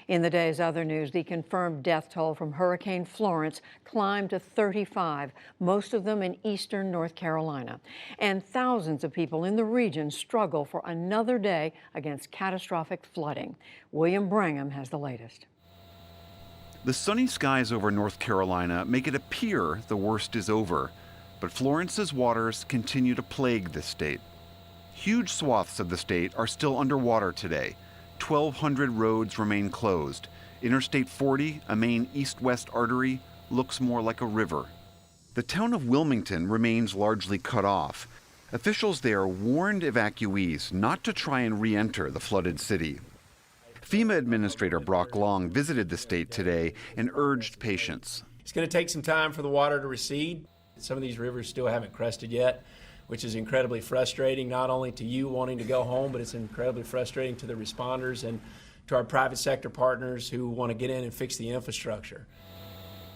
In the day's other news, the confirmed death toll from Hurricane Florence climbed to 35, most of them in eastern North Carolina. And thousands of people in the region struggle for another day against catastrophic flooding. William Brangham has the latest. The sunny skies over North Carolina make it appear the worst is over, but Florence's waters continue to plague the state. Huge swaths of the state are still underwater today. 1,200 roads remain closed. Interstate 40, a main east-west artery, looks more like a river. The town of Wilmington remains largely cut off. Officials there warned evacuees not to try and re-enter the flooded city. FEMA Administrator Brock Long visited the state today and urged patience. It's going to take some time for the water to recede. Some of these rivers still haven't crested yet, which is incredibly frustrating, not only to you wanting to go home, but it's incredibly frustrating to the responders and to our private sector partners who want to get in and fix the infrastructure.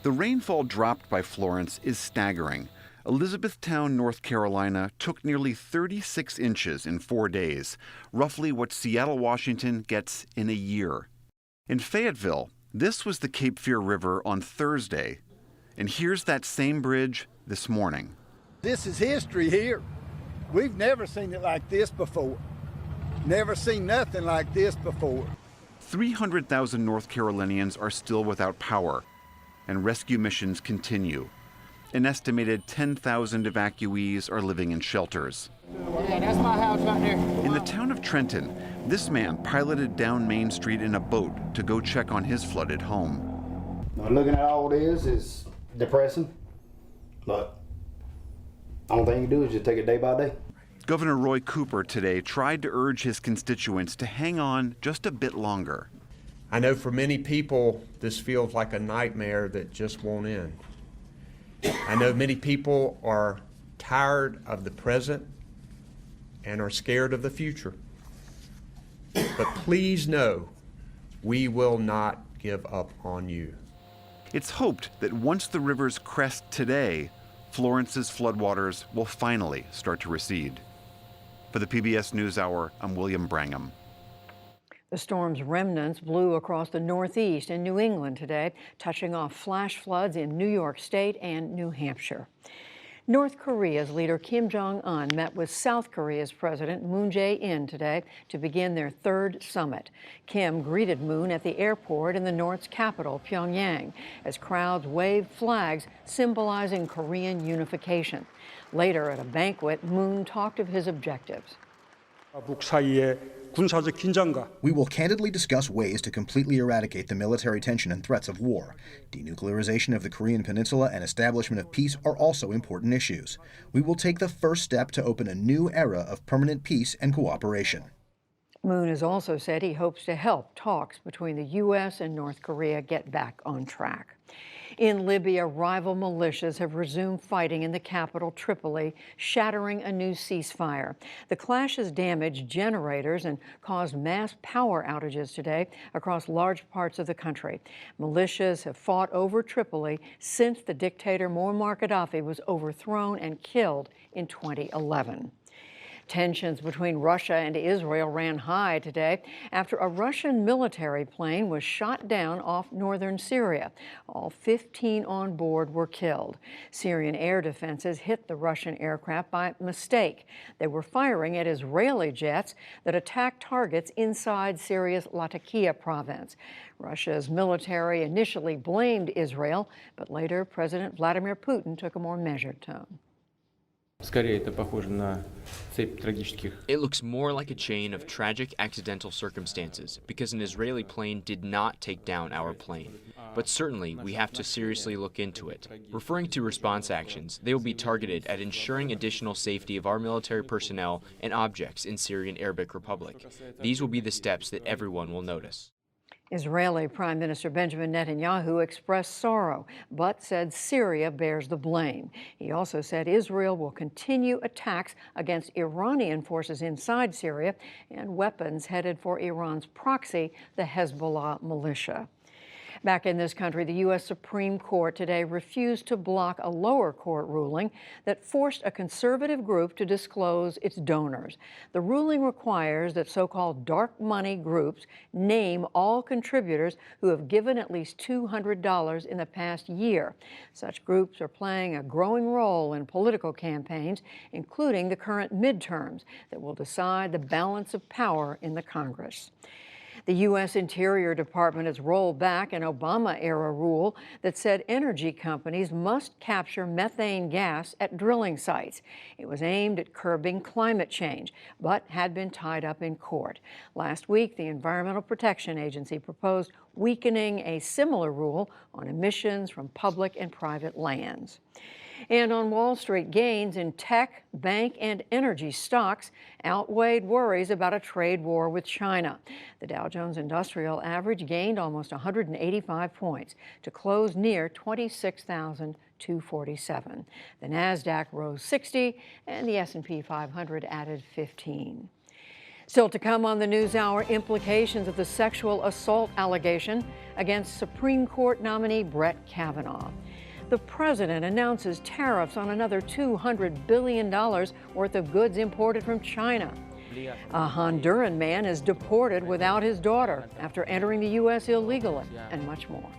The rainfall dropped by Florence is staggering. Elizabethtown, North Carolina took nearly 36 inches in 4 days, roughly what Seattle, Washington gets in a year. In Fayetteville, this was the Cape Fear River on Thursday. And here's that same bridge this morning. This is history here. We've never seen it like this before. Never seen nothing like this before. 300,000 North Carolinians are still without power, and rescue missions continue. An estimated 10,000 evacuees are living in shelters. Yeah, that's my house right there. In the town of Trenton, this man piloted down Main Street in a boat to go check on his flooded home. Looking at all this is depressing, but the only thing you can do is just take it day by day. Governor Roy Cooper today tried to urge his constituents to hang on just a bit longer. I know for many people, this feels like a nightmare that just won't end. I know many people are tired of the present and are scared of the future. But please know, we will not give up on you. It's hoped that once the rivers crest today, Florence's floodwaters will finally start to recede. For the PBS NewsHour, I'm William Brangham. The storm's remnants blew across the Northeast and New England today, touching off flash floods in New York State and New Hampshire. North Korea's leader Kim Jong Un met with South Korea's President Moon Jae-in today to begin their third summit. Kim greeted Moon at the airport in the North's capital, Pyongyang, as crowds waved flags symbolizing Korean unification. Later at a banquet, Moon talked of his objectives. We will candidly discuss ways to completely eradicate the military tension and threats of war. Denuclearization of the Korean Peninsula and establishment of peace are also important issues. We will take the first step to open a new era of permanent peace and cooperation. Moon has also said he hopes to help talks between the U.S. and North Korea get back on track. In Libya, rival militias have resumed fighting in the capital, Tripoli, shattering a new ceasefire. The clashes damaged generators and caused mass power outages today across large parts of the country. Militias have fought over Tripoli since the dictator Muammar Gaddafi was overthrown and killed in 2011. Tensions between Russia and Israel ran high today after a Russian military plane was shot down off northern Syria. All 15 on board were killed. Syrian air defenses hit the Russian aircraft by mistake. They were firing at Israeli jets that attacked targets inside Syria's Latakia province. Russia's military initially blamed Israel, but later President Vladimir Putin took a more measured tone. It looks more like a chain of tragic accidental circumstances because an Israeli plane did not take down our plane. But certainly, we have to seriously look into it. Referring to response actions, they will be targeted at ensuring additional safety of our military personnel and objects in Syrian Arabic Republic. These will be the steps that everyone will notice. Israeli Prime Minister Benjamin Netanyahu expressed sorrow, but said Syria bears the blame. He also said Israel will continue attacks against Iranian forces inside Syria and weapons headed for Iran's proxy, the Hezbollah militia. Back in this country, the U.S. Supreme Court today refused to block a lower court ruling that forced a conservative group to disclose its donors. The ruling requires that so-called dark money groups name all contributors who have given at least $200 in the past year. Such groups are playing a growing role in political campaigns, including the current midterms that will decide the balance of power in the Congress. The U.S. Interior Department has rolled back an Obama-era rule that said energy companies must capture methane gas at drilling sites. It was aimed at curbing climate change, but had been tied up in court. Last week, the Environmental Protection Agency proposed weakening a similar rule on emissions from public and private lands. And on Wall Street, gains in tech, bank, and energy stocks outweighed worries about a trade war with China. The Dow Jones Industrial Average gained almost 185 points to close near 26,247. The Nasdaq rose 60, and the S&P 500 added 15. Still to come on the NewsHour, implications of the sexual assault allegation against Supreme Court nominee Brett Kavanaugh. The president announces tariffs on another $200 billion worth of goods imported from China. A Honduran man is deported without his daughter after entering the U.S. illegally, and much more.